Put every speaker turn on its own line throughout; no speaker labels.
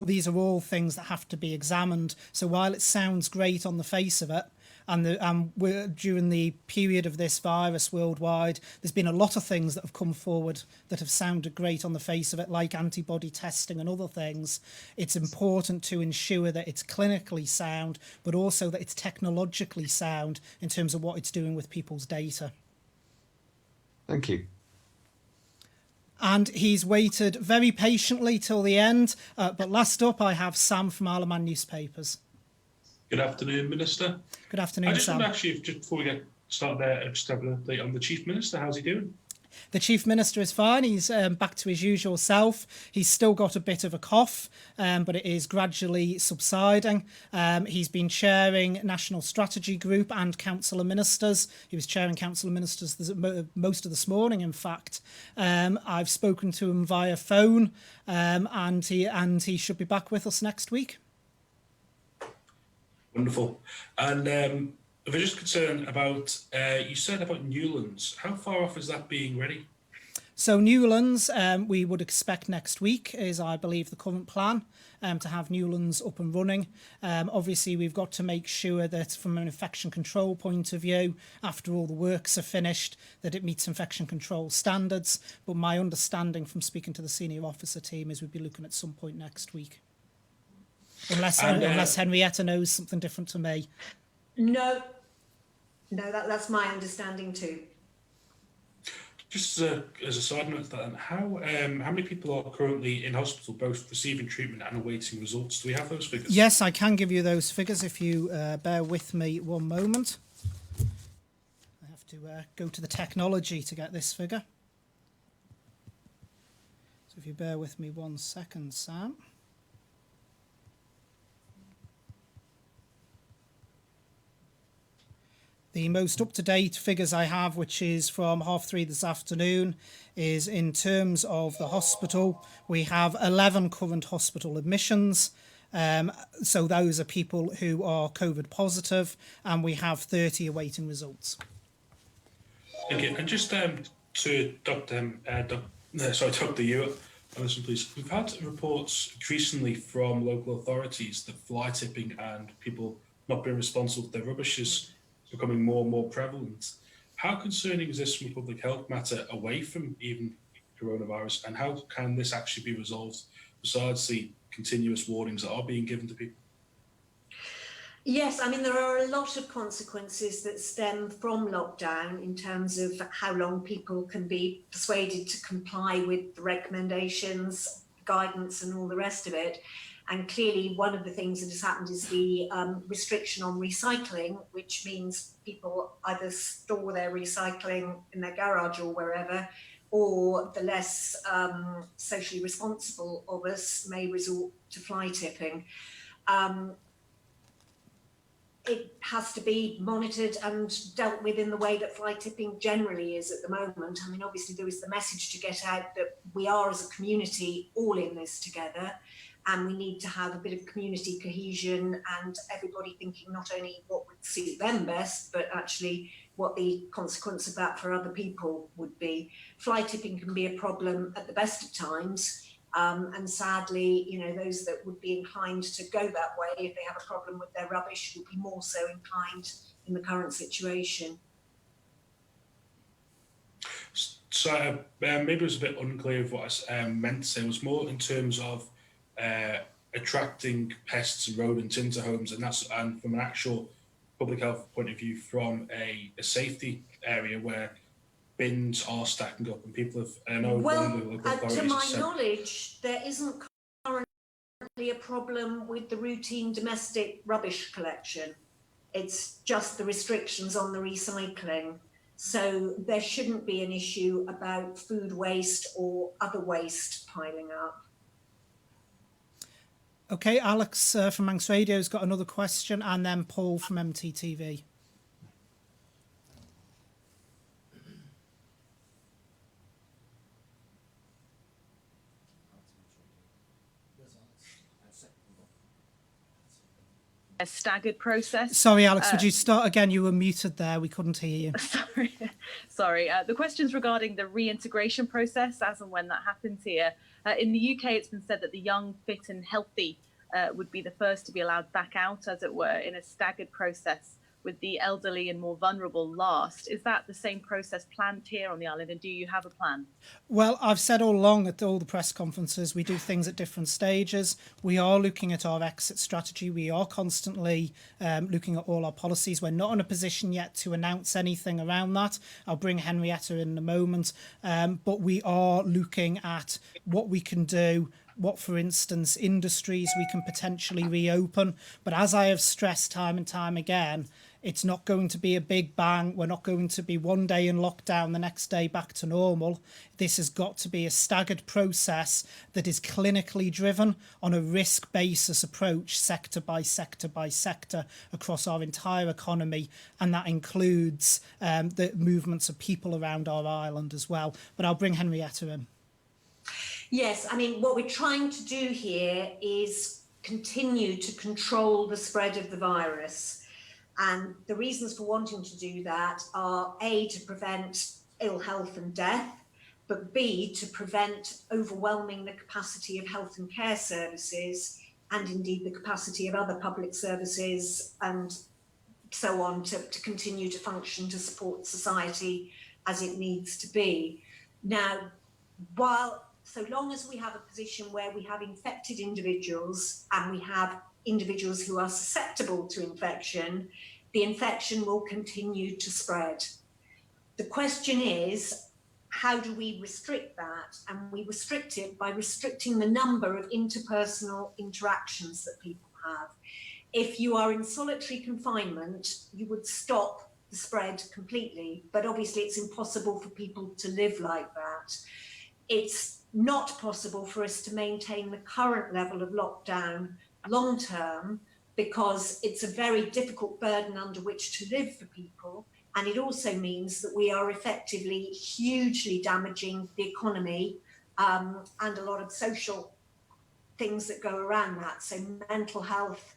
these are all things that have to be examined. So while it sounds great on the face of it, and during the period of this virus worldwide, there's been a lot of things that have come forward that have sounded great on the face of it, like antibody testing and other things. It's important to ensure that it's clinically sound, but also that it's technologically sound in terms of what it's doing with people's data.
Thank you.
And he's waited very patiently till the end. But last up, I have Sam from Isle of Man Newspapers.
Good afternoon, Minister.
Good afternoon,
I just
Sam.
want to ask you, just before we get started there, just have an update on the Chief Minister. How's he doing?
The Chief Minister is fine. He's back to his usual self. He's still got a bit of a cough, but it is gradually subsiding. He's been chairing National Strategy Group and Council of Ministers. He was chairing Council of Ministers most of this morning, in fact. I've spoken to him via phone, and he should be back with us next week.
Wonderful. And if we're just concerned about, you said about Newlands, how far off is that being ready?
So Newlands, we would expect next week, is I believe the current plan, to have Newlands up and running. Obviously, we've got to make sure that from an infection control point of view, after all the works are finished, that it meets infection control standards. But my understanding from speaking to the senior officer team is we'd be looking at some point next week. Unless Henrietta knows something different to me.
No, that's my understanding too.
Just as a side note to that, how many people are currently in hospital, both receiving treatment and awaiting results? Do we have those figures?
Yes, I can give you those figures if you bear with me one moment. I have to go to the technology to get this figure. So if you bear with me 1 second, Sam. The most up-to-date figures I have, which is from 3:30 this afternoon, is in terms of the hospital. We have 11 current hospital admissions. So those are people who are COVID positive, and we have 30 awaiting results.
Thank you. And just to Dr. Ewart, listen, please. We've had reports increasingly from local authorities that fly tipping and people not being responsible for their rubbish is becoming more and more prevalent. How concerning is this from a public health matter away from even coronavirus, and how can this actually be resolved besides the continuous warnings that are being given to people?
Yes, I mean, there are a lot of consequences that stem from lockdown in terms of how long people can be persuaded to comply with the recommendations, guidance and all the rest of it. And clearly one of the things that has happened is the restriction on recycling, which means people either store their recycling in their garage or wherever, or the less socially responsible of us may resort to fly tipping. It has to be monitored and dealt with in the way that fly tipping generally is at the moment. I mean, obviously there is the message to get out that we are as a community all in this together, and we need to have a bit of community cohesion and everybody thinking not only what would suit them best, but actually what the consequence of that for other people would be. Fly tipping can be a problem at the best of times. And sadly, you know, those that would be inclined to go that way if they have a problem with their rubbish would be more so inclined in the current situation.
So maybe it was a bit unclear of what I meant to say. It was more in terms of attracting pests and rodents into homes, and from an actual public health point of view, from a safety area where bins are stacking up and people have
to my knowledge, there isn't currently a problem with the routine domestic rubbish collection. It's just the restrictions on the recycling. So there shouldn't be an issue about food waste or other waste piling up.
Okay, Alex from Manx Radio has got another question, and then Paul from MTTV.
a staggered process.
Sorry, Alex, would you start again? You were muted there. We couldn't hear you.
Sorry. The question's regarding the reintegration process as and when that happens here. In the UK, it's been said that the young, fit and healthy would be the first to be allowed back out, as it were, in a staggered process, with the elderly and more vulnerable last. Is that the same process planned here on the island, and do you have a plan?
Well, I've said all along at all the press conferences, we do things at different stages. We are looking at our exit strategy. We are constantly looking at all our policies. We're not in a position yet to announce anything around that. I'll bring Henrietta in a moment. But we are looking at what we can do, what, for instance, industries we can potentially reopen. But as I have stressed time and time again, it's not going to be a big bang. We're not going to be one day in lockdown, the next day back to normal. This has got to be a staggered process that is clinically driven on a risk basis approach, sector by sector by sector, across our entire economy. And that includes the movements of people around our island as well. But I'll bring Henrietta in.
Yes, I mean, what we're trying to do here is continue to control the spread of the virus. And the reasons for wanting to do that are A, to prevent ill health and death, but B, to prevent overwhelming the capacity of health and care services, and indeed the capacity of other public services and so on to continue to function to support society as it needs to be. Now, so long as we have a position where we have infected individuals and we have individuals who are susceptible to infection, the infection will continue to spread. The question is, how do we restrict that? And we restrict it by restricting the number of interpersonal interactions that people have. If you are in solitary confinement, you would stop the spread completely, but obviously it's impossible for people to live like that. It's not possible for us to maintain the current level of lockdown long term, because it's a very difficult burden under which to live for people. And it also means that we are effectively hugely damaging the economy and a lot of social things that go around that. So mental health,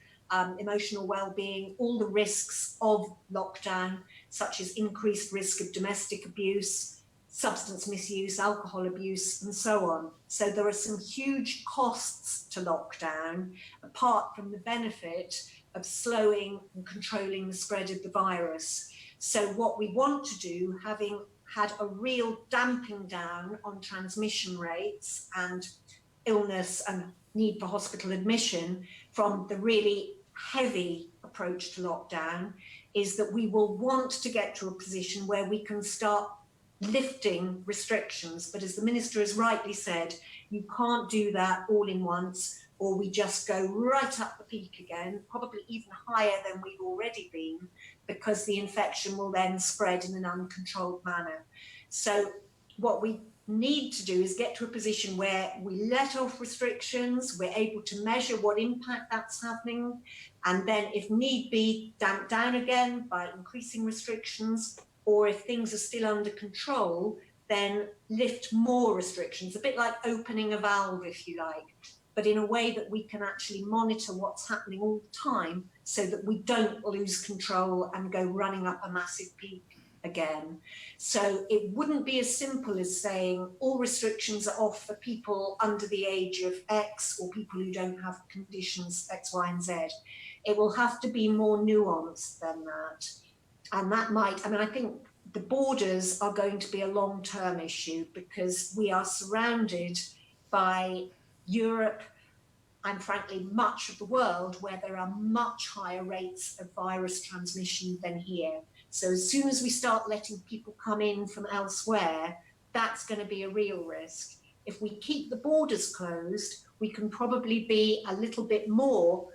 emotional well-being, all the risks of lockdown, such as increased risk of domestic abuse, substance misuse, alcohol abuse, and so on. So there are some huge costs to lockdown, apart from the benefit of slowing and controlling the spread of the virus. So what we want to do, having had a real damping down on transmission rates and illness and need for hospital admission from the really heavy approach to lockdown, is that we will want to get to a position where we can start lifting restrictions. But as the Minister has rightly said, you can't do that all in once, or we just go right up the peak again, probably even higher than we've already been, because the infection will then spread in an uncontrolled manner. So what we need to do is get to a position where we let off restrictions, we're able to measure what impact that's having, and then if need be, damp down again by increasing restrictions, or if things are still under control, then lift more restrictions, a bit like opening a valve, if you like, but in a way that we can actually monitor what's happening all the time so that we don't lose control and go running up a massive peak again. So it wouldn't be as simple as saying all restrictions are off for people under the age of X or people who don't have conditions X, Y, and Z. It will have to be more nuanced than that. And that might, I think the borders are going to be a long-term issue, because we are surrounded by Europe and frankly much of the world where there are much higher rates of virus transmission than here. So as soon as we start letting people come in from elsewhere, that's going to be a real risk. If we keep the borders closed, we can probably be a little bit more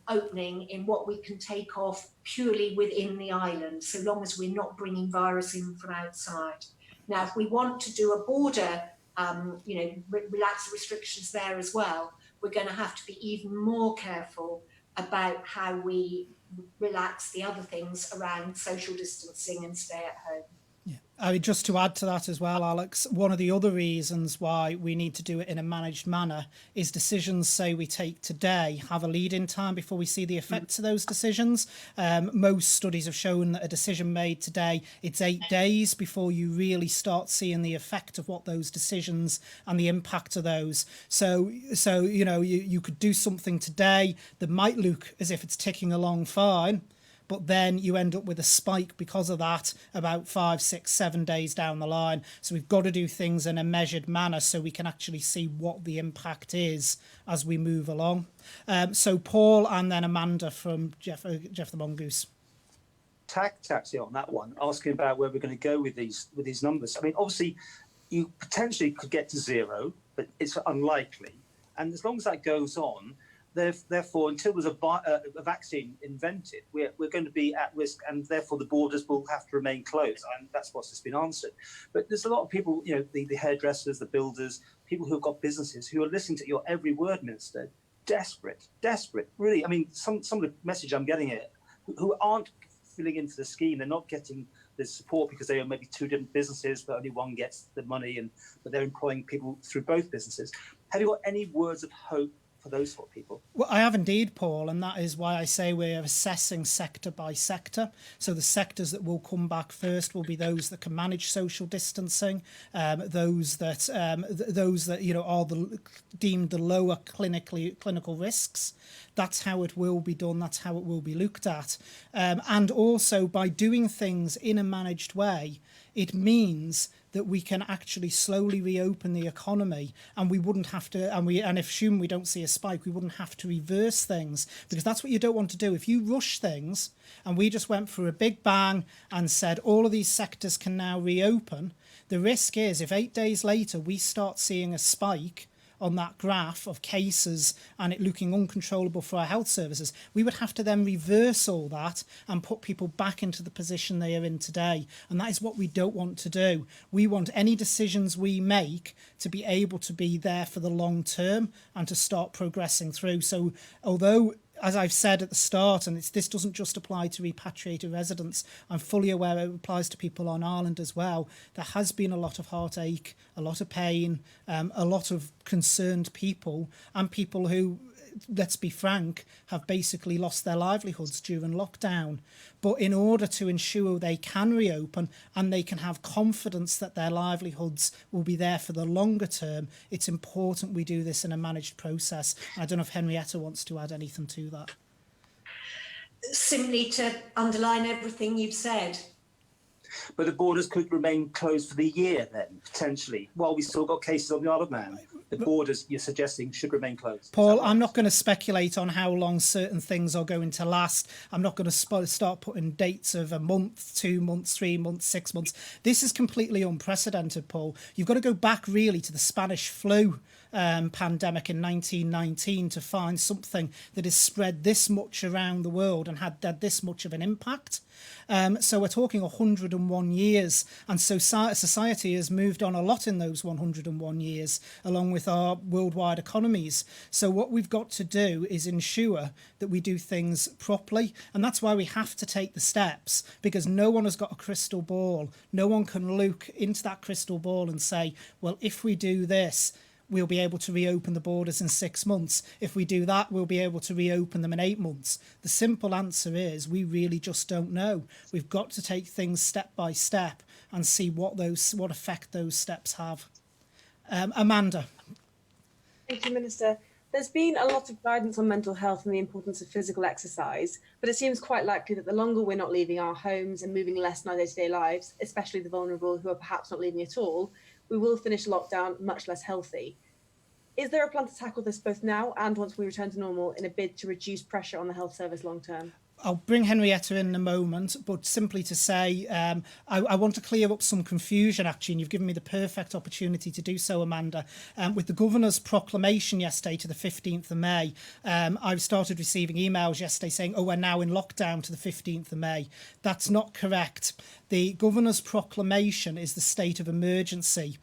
opening in what we can take off purely within the island, so long as we're not bringing virus in from outside. Now, if we want to do a border, relax the restrictions there as well, we're going to have to be even more careful about how we relax the other things around social distancing and stay at home.
Yeah. I mean, just to add to that as well, Alex, one of the other reasons why we need to do it in a managed manner is decisions, say, we take today have a lead-in time before we see the effects of those decisions. Most studies have shown that a decision made today, it's 8 days before you really start seeing the effect of what those decisions and the impact of those. So you know, you could do something today that might look as if it's ticking along fine, but then you end up with a spike because of that about 5, 6, 7 days down the line. So we've got to do things in a measured manner so we can actually see what the impact is as we move along. So Paul and then Amanda from Jeff the Mongoose.
Actually on that one, asking about where we're going to go with these numbers. I mean, obviously, you potentially could get to 0, but it's unlikely. And as long as that goes on, therefore, until there's a vaccine invented, we're going to be at risk, and therefore the borders will have to remain closed. And that's what's just been answered. But there's a lot of people, you know, the hairdressers, the builders, people who've got businesses who are listening to your every word, Minister, desperate, really. I mean, some of the message I'm getting here, who aren't filling into the scheme, they're not getting the support because they are maybe 2 different businesses, but only one gets the money, but they're employing people through both businesses. Have you got any words of hope for those sort of people?
Well, I have indeed, Paul, and that is why I say we're assessing sector by sector. So the sectors that will come back first will be those that can manage social distancing, those that you know are deemed the lower clinical risks. That's how it will be done. That's how it will be looked at, and also by doing things in a managed way, it means that we can actually slowly reopen the economy, and we wouldn't have to, and if assume we don't see a spike, we wouldn't have to reverse things, because that's what you don't want to do. If you rush things, and we just went through a big bang and said all of these sectors can now reopen, the risk is if 8 days later we start seeing a spike on that graph of cases and it looking uncontrollable for our health services, we would have to then reverse all that and put people back into the position they are in today. And that is what we don't want to do. We want any decisions we make to be able to be there for the long term and to start progressing through. So although, as I've said at the start, and this doesn't just apply to repatriated residents, I'm fully aware it applies to people on Ireland as well. There has been a lot of heartache, a lot of pain, a lot of concerned people, and people who, let's be frank, have basically lost their livelihoods during lockdown. But in order to ensure they can reopen and they can have confidence that their livelihoods will be there for the longer term, it's important we do this in a managed process. I don't know if Henrietta wants to add anything to that.
Simply to underline everything you've said.
But the borders could remain closed for the year then, potentially, while we still got cases on the Isle of Man. The borders you're suggesting should remain closed.
Paul, right? I'm not going to speculate on how long certain things are going to last. I'm not going to start putting dates of a month, 2 months, 3 months, 6 months. This is completely unprecedented, Paul. You've got to go back really to the Spanish flu pandemic in 1919 to find something that has spread this much around the world and had this much of an impact. So we're talking 101 years, and so society has moved on a lot in those 101 years, along with our worldwide economies. So what we've got to do is ensure that we do things properly, and that's why we have to take the steps, because no one has got a crystal ball. No one can look into that crystal ball and say, well, if we do this, we'll be able to reopen the borders in 6 months. If we do that, we'll be able to reopen them in 8 months. The simple answer is we really just don't know. We've got to take things step by step and see what effect those steps have. Amanda.
Thank you, Minister. There's been a lot of guidance on mental health and the importance of physical exercise, but it seems quite likely that the longer we're not leaving our homes and moving less in our day-to-day lives, especially the vulnerable who are perhaps not leaving at all, we will finish lockdown much less healthy. Is there a plan to tackle this both now and once we return to normal in a bid to reduce pressure on the health service long term?
I'll bring Henrietta in a moment, but simply to say I want to clear up some confusion, actually, and you've given me the perfect opportunity to do so, Amanda. With the Governor's proclamation yesterday to the 15th of May, I've started receiving emails yesterday saying, oh, we're now in lockdown to the 15th of May. That's not correct. The Governor's proclamation is the state of emergency.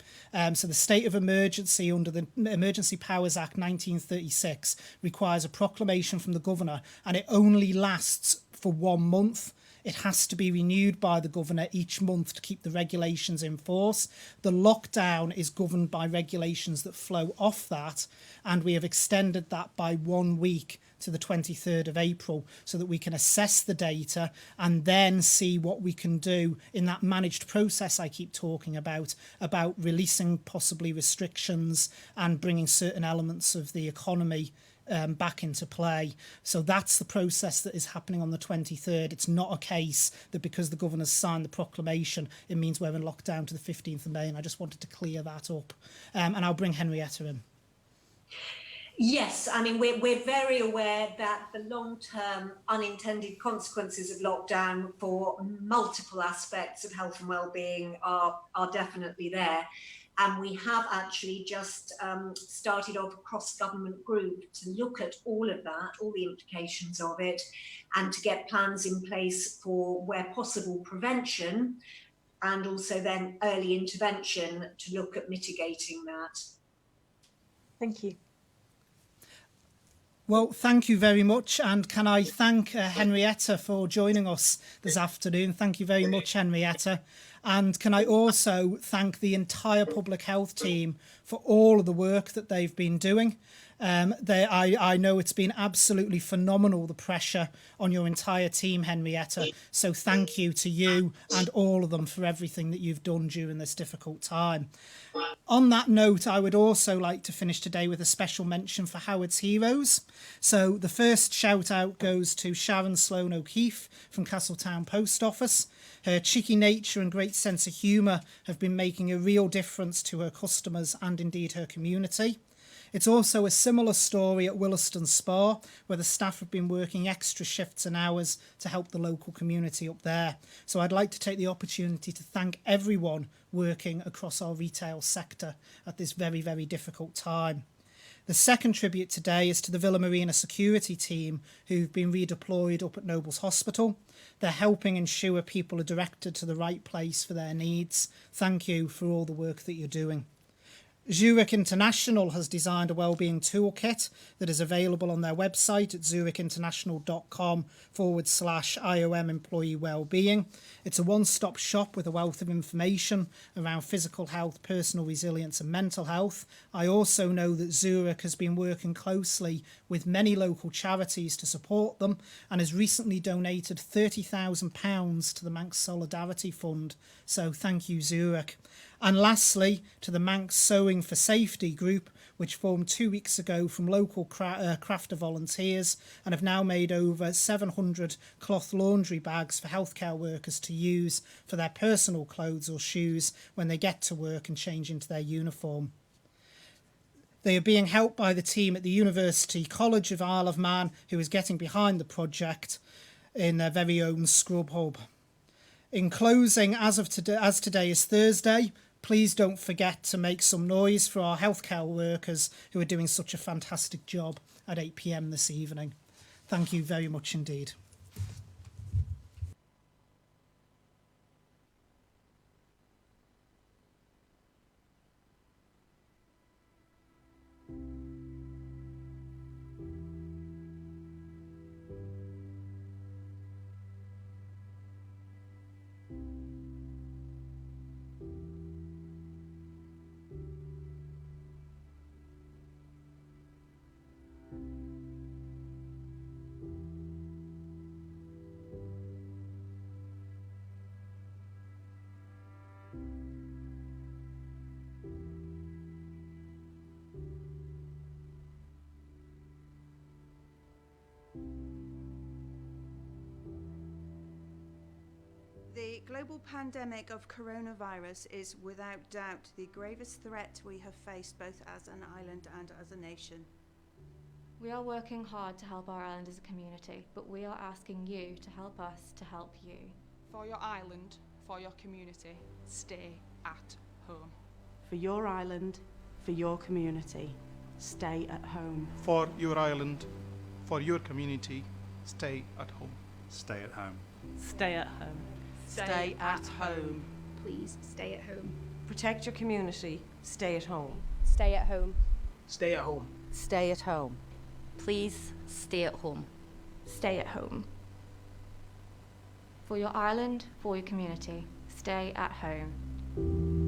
So the state of emergency under the Emergency Powers Act 1936 requires a proclamation from the Governor, and it only lasts for 1 month. It has to be renewed by the governor each month to keep the regulations in force. The lockdown is governed by regulations that flow off that, and we have extended that by 1 week to the 23rd of April so that we can assess the data and then see what we can do in that managed process I keep talking about releasing possibly restrictions and bringing certain elements of the economy back into play. So that's the process that is happening on the 23rd. It's not a case that because the governor's signed the proclamation, it means we're in lockdown to the 15th of May, and I just wanted to clear that up. And I'll bring Henrietta in.
Yes, I mean, we're very aware that the long-term unintended consequences of lockdown for multiple aspects of health and well-being are definitely there. And we have actually just started off a cross-government group to look at all of that, all the implications of it, and to get plans in place for, where possible, prevention, and also then early intervention to look at mitigating that.
Thank you.
Well, thank you very much. And can I thank Henrietta for joining us this afternoon? Thank you very much, Henrietta. And can I also thank the entire public health team for all of the work that they've been doing. I know it's been absolutely phenomenal, the pressure on your entire team, Henrietta. So thank you to you and all of them for everything that you've done during this difficult time. On that note, I would also like to finish today with a special mention for Howard's Heroes. So the first shout out goes to Sharon Sloan O'Keefe from Castletown Post Office. Her cheeky nature and great sense of humour have been making a real difference to her customers and indeed her community. It's also a similar story at Williston Spa, where the staff have been working extra shifts and hours to help the local community up there. So I'd like to take the opportunity to thank everyone working across our retail sector at this very, very difficult time. The second tribute today is to the Villa Marina security team who've been redeployed up at Nobles Hospital. They're helping ensure people are directed to the right place for their needs. Thank you for all the work that you're doing. Zurich International has designed a wellbeing toolkit that is available on their website at zuricinternational.com/IOM employee wellbeing. It's a one-stop shop with a wealth of information around physical health, personal resilience and mental health. I also know that Zurich has been working closely with many local charities to support them and has recently donated £30,000 to the Manx Solidarity Fund. So thank you, Zurich. And lastly, to the Manx Sewing for Safety group, which formed 2 weeks ago from local crafter volunteers and have now made over 700 cloth laundry bags for healthcare workers to use for their personal clothes or shoes when they get to work and change into their uniform. They are being helped by the team at the University College of Isle of Man, who is getting behind the project in their very own scrub hub. In closing, as today is Thursday, please don't forget to make some noise for our healthcare workers who are doing such a fantastic job at 8 p.m. this evening. Thank you very much indeed.
The global pandemic of coronavirus is without doubt the gravest threat we have faced both as an island and as a nation.
We are working hard to help our island as a community, but we are asking you to help us to help you.
For your island, for your community, stay at home.
For your island, for your community, stay at home.
For your island, for your community, stay at home.
Stay at home.
Stay at home.
Stay at home.
Please stay at home.
Protect your community. Stay at home.
Stay at home.
Stay at home.
Stay at home.
Please stay at home.
Stay at home. For your island, for your community, stay at home.